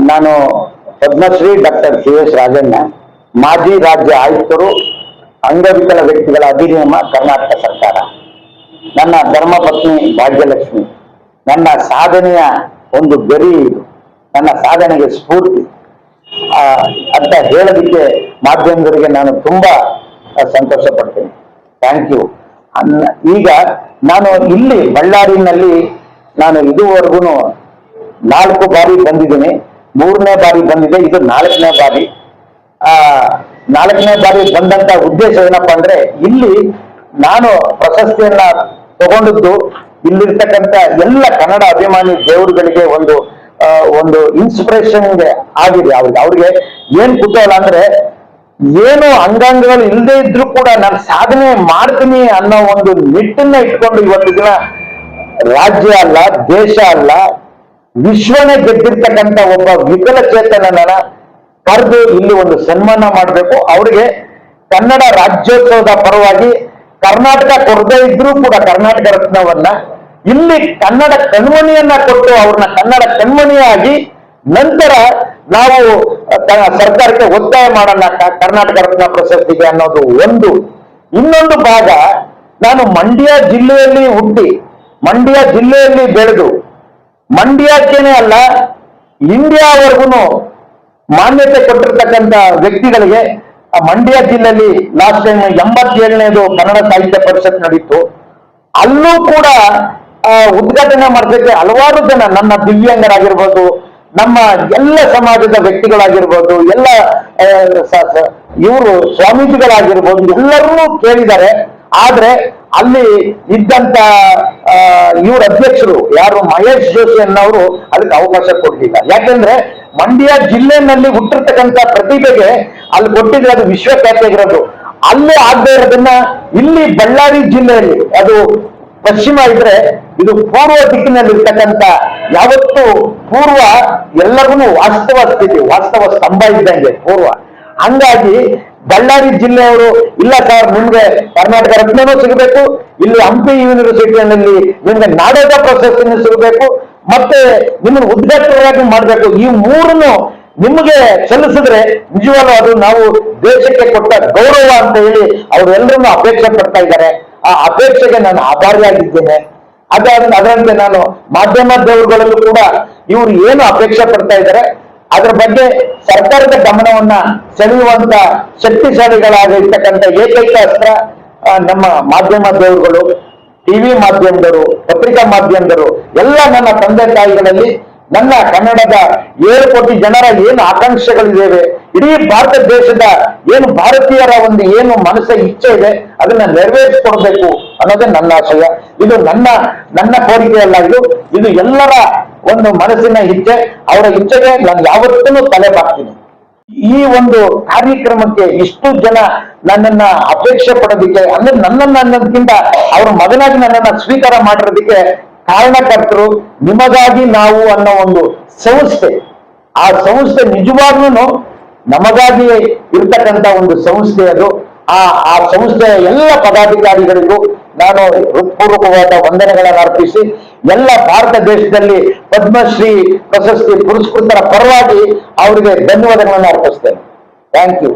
ನಾನು Padmashri doctor KS. Rajanna, ಮಾಜಿ ರಾಜ್ಯ ಆಯುಕ್ತರು, ಅಂಗವಿಕಲ ವ್ಯಕ್ತಿಗಳ ಅಧಿನಿಯಮ, ಕರ್ನಾಟಕ ಸರ್ಕಾರ. ನನ್ನ ಧರ್ಮಪತ್ನಿ ಭಾಗ್ಯಲಕ್ಷ್ಮಿ ನನ್ನ ಸಾಧನೆಯ ಒಂದು ಗರಿ, ನನ್ನ ಸಾಧನೆಗೆ ಸ್ಫೂರ್ತಿ ಅಂತ ಹೇಳೋದಕ್ಕೆ ಮಾಧ್ಯಮದವರಿಗೆ ನಾನು ತುಂಬಾ ಸಂತೋಷ ಪಡ್ತೇನೆ. Thank you. ಈಗ ನಾನು ಇಲ್ಲಿ ಬಳ್ಳಾರಿನಲ್ಲಿ ನಾನು ಇದುವರೆಗೂ 4 ಬಾರಿ ಬಂದಿದ್ದೀನಿ. 3ನೇ ಬಾರಿ ಬಂದಿದೆ, ಇದು 4ನೇ ಬಾರಿ. 4ನೇ ಬಾರಿ ಬಂದಂತ ಉದ್ದೇಶ ಏನಪ್ಪಾ ಅಂದ್ರೆ, ಇಲ್ಲಿ ನಾನು ಪ್ರಶಸ್ತಿಯನ್ನ ತಗೊಂಡಿದ್ದು ಇಲ್ಲಿರ್ತಕ್ಕಂಥ ಎಲ್ಲ ಕನ್ನಡ ಅಭಿಮಾನಿ ದೇವರುಗಳಿಗೆ ಒಂದು ಇನ್ಸ್ಪಿರೇಷನ್ ಆಗಿದೆ. ಅವ್ರಿಗೆ ಏನ್ ಕುತೂಹಲ ಅಂದ್ರೆ, ಏನು ಅಂಗಾಂಗಗಳು ಇಲ್ಲದೆ ಇದ್ರೂ ಕೂಡ ನಾನು ಸಾಧನೆ ಮಾಡ್ತೀನಿ ಅನ್ನೋ ಒಂದು ನಿಟ್ಟನ್ನ ಇಟ್ಕೊಂಡು ಇವತ್ತು ದಿನ ರಾಜ್ಯ ಅಲ್ಲ, ದೇಶ ಅಲ್ಲ, ವಿಶ್ವನೇ ಗೆದ್ದಿರ್ತಕ್ಕಂಥ ಒಬ್ಬ ವಿಕಲಚೇತನನ ಕರೆದು ಇಲ್ಲಿ ಒಂದು ಸನ್ಮಾನ ಮಾಡಬೇಕು. ಅವರಿಗೆ ಕನ್ನಡ ರಾಜ್ಯೋತ್ಸವದ ಪರವಾಗಿ ಕರ್ನಾಟಕ ಕೊಡದೇ ಇದ್ರೂ ಕೂಡ ಕರ್ನಾಟಕ ರತ್ನವನ್ನ ಇಲ್ಲಿ ಕನ್ನಡ ಕಣ್ಮಣಿಯನ್ನ ಕೊಟ್ಟು ಅವ್ರನ್ನ ಕನ್ನಡ ಕಣ್ಮಣಿಯಾಗಿ ನಂತರ ನಾವು ಸರ್ಕಾರಕ್ಕೆ ಒತ್ತಾಯ ಮಾಡೋಣ ಕರ್ನಾಟಕ ರತ್ನ ಪ್ರಶಸ್ತಿಗೆ ಅನ್ನೋದು ಒಂದು. ಇನ್ನೊಂದು ಭಾಗ, ನಾನು ಮಂಡ್ಯ ಜಿಲ್ಲೆಯಲ್ಲಿ ಹುಟ್ಟಿ ಮಂಡ್ಯ ಜಿಲ್ಲೆಯಲ್ಲಿ ಬೆಳೆದು ಮಂಡ್ಯಕ್ಕೇನೆ ಅಲ್ಲ ಇಂಡಿಯಾವರೆಗೂ ಮಾನ್ಯತೆ ಕೊಟ್ಟಿರ್ತಕ್ಕಂಥ ವ್ಯಕ್ತಿಗಳಿಗೆ ಮಂಡ್ಯ ಜಿಲ್ಲೆಯಲ್ಲಿ ಲಾಸ್ಟ್ ಟೈಮ್ 87ನೇದು ಕನ್ನಡ ಸಾಹಿತ್ಯ ಪರಿಷತ್ ನಡೀತು. ಅಲ್ಲೂ ಕೂಡ ಉದ್ಘಾಟನೆ ಮಾಡೋದಕ್ಕೆ ಹಲವಾರು ಜನ, ನನ್ನ ದಿವ್ಯಾಂಗರಾಗಿರ್ಬೋದು, ನಮ್ಮ ಎಲ್ಲ ಸಮಾಜದ ವ್ಯಕ್ತಿಗಳಾಗಿರ್ಬೋದು, ಎಲ್ಲ ಇವರು ಸ್ವಾಮೀಜಿಗಳಾಗಿರ್ಬೋದು, ಎಲ್ಲರನ್ನೂ ಕೇಳಿದ್ದಾರೆ. ಆದ್ರೆ ಅಲ್ಲಿ ಇದ್ದಂತ ಇವ್ರ ಅಧ್ಯಕ್ಷರು ಯಾರು ಮಹೇಶ್ ಜೋಶಿ ಅನ್ನೋರು ಅದಕ್ಕೆ ಅವಕಾಶ ಕೊಡ್ಲಿಲ್ಲ. ಯಾಕೆಂದ್ರೆ ಮಂಡ್ಯ ಜಿಲ್ಲೆನಲ್ಲಿ ಹುಟ್ಟಿರ್ತಕ್ಕಂಥ ಪ್ರತಿಭೆಗೆ ಅಲ್ಲಿ ಕೊಟ್ಟಿದ್ರೆ ಅದು ವಿಶ್ವಖ್ಯಾತಿಯಾಗಿರೋದು. ಅಲ್ಲೇ ಆಗದೆ ಇರೋದನ್ನ ಇಲ್ಲಿ ಬಳ್ಳಾರಿ ಜಿಲ್ಲೆಯಲ್ಲಿ, ಅದು ಪಶ್ಚಿಮ ಇದ್ರೆ ಇದು ಪೂರ್ವ ದಿಕ್ಕಿನಲ್ಲಿ ಇರ್ತಕ್ಕಂಥ, ಯಾವತ್ತು ಪೂರ್ವ ಎಲ್ಲರಿಗೂ ವಾಸ್ತವ ಸ್ಥಿತಿ, ವಾಸ್ತವ ಸ್ತಂಭ ಇದ್ದಂಗೆ ಪೂರ್ವ. ಹಂಗಾಗಿ ಬಳ್ಳಾರಿ ಜಿಲ್ಲೆಯವರು, ಇಲ್ಲ ಸರ್ ನಿಮ್ಗೆ ಕರ್ನಾಟಕ ರತ್ನನೂ ಸಿಗಬೇಕು, ಇಲ್ಲಿ ಹಂಪಿ ಯೂನಿವರ್ಸಿಟಿಯಲ್ಲಿ ನಿಮ್ಗೆ ನಾಡೋಜ ಪ್ರಶಸ್ತಿನೂ ಸಿಗಬೇಕು, ಮತ್ತೆ ನಿಮ್ಮನ್ನು ಉದ್ಘಾಟನೆಯಾಗಿ ಮಾಡಬೇಕು. ಈ 3 ನಿಮಗೆ ಸಲ್ಲಿಸಿದ್ರೆ ನಿಜವಾಗ್ಲೂ ಅದು ನಾವು ದೇಶಕ್ಕೆ ಕೊಟ್ಟ ಗೌರವ ಅಂತ ಹೇಳಿ ಅವರೆಲ್ಲರನ್ನು ಅಪೇಕ್ಷೆ ಪಡ್ತಾ ಇದ್ದಾರೆ. ಆ ಅಪೇಕ್ಷೆಗೆ ನಾನು ಆಭಾರಿಯಾಗಿದ್ದೇನೆ. ಅದರಂತೆ ನಾನು ಮಾಧ್ಯಮ ದೇವರುಗಳಲ್ಲೂ ಕೂಡ ಇವರು ಏನು ಅಪೇಕ್ಷೆ ಪಡ್ತಾ ಇದ್ದಾರೆ ಅದರ ಬಗ್ಗೆ ಸರ್ಕಾರದ ಗಮನವನ್ನ ಸೆಳೆಯುವಂತ ಶಕ್ತಿಶಾಲಿಗಳಾಗಿರ್ತಕ್ಕಂಥ ಏಕೈಕ ಅಸ್ತ್ರ ನಮ್ಮ ಮಾಧ್ಯಮ ದೇವರುಗಳು, ಟಿವಿ ಮಾಧ್ಯಮದವರು, ಪತ್ರಿಕಾ ಮಾಧ್ಯಮದವರು, ಎಲ್ಲ ನನ್ನ ತಂದೆ ತಾಯಿಗಳಲ್ಲಿ ನನ್ನ ಕನ್ನಡದ 7 ಕೋಟಿ ಜನರ ಏನು ಆಕಾಂಕ್ಷೆಗಳಿದ್ದೇವೆ, ಇಡೀ ಭಾರತ ದೇಶದ ಏನು ಭಾರತೀಯರ ಏನು ಮನಸ್ಸ ಇಚ್ಛೆ ಇದೆ ಅದನ್ನ ನೆರವೇರಿಸಿಕೊಡ್ಬೇಕು ಅನ್ನೋದೇ ನನ್ನ ಆಶಯ. ಇದು ನನ್ನ ಕೋರಿಕೆಯಲ್ಲ, ಇದು ಎಲ್ಲರ ಒಂದು ಮನಸ್ಸಿನ ಇಚ್ಛೆ. ಅವರ ಇಚ್ಛೆಗೆ ನಾನು ಯಾವತ್ತೂ ತಲೆ ಬಾಗ್ತೀನಿ. ಈ ಒಂದು ಕಾರ್ಯಕ್ರಮಕ್ಕೆ ಇಷ್ಟು ಜನ ನನ್ನನ್ನ ಅಪೇಕ್ಷೆ ಪಡೋದಿಕ್ಕೆ, ಅಂದ್ರೆ ನನ್ನನ್ನು ಅನ್ನೋದಕ್ಕಿಂತ ಅವ್ರ ಮಗನಾಗಿ ನನ್ನನ್ನ ಸ್ವೀಕಾರ ಮಾಡಿರೋದಕ್ಕೆ ಕಾರಣಕರ್ತರು ನಿಮಗಾಗಿ ನಾವು ಅನ್ನೋ ಒಂದು ಸಂಸ್ಥೆ. ಆ ಸಂಸ್ಥೆ ನಿಜವಾಗ್ಲೂ ನಮಗಾಗಿ ಇರ್ತಕ್ಕಂಥ ಒಂದು ಸಂಸ್ಥೆ ಅದು. ಆ ಸಂಸ್ಥೆಯ ಎಲ್ಲ ಪದಾಧಿಕಾರಿಗಳಿಗೂ ನಾನು ಹೃತ್ಪೂರ್ವಕವಾದ ವಂದನೆಗಳನ್ನು ಅರ್ಪಿಸಿ, ಎಲ್ಲ ಭಾರತ ದೇಶದಲ್ಲಿ ಪದ್ಮಶ್ರೀ ಪ್ರಶಸ್ತಿ ಪುರಸ್ಕೃತರ ಪರವಾಗಿ ಅವರಿಗೆ ಧನ್ಯವಾದಗಳನ್ನು ಅರ್ಪಿಸ್ತೇನೆ. Thank you.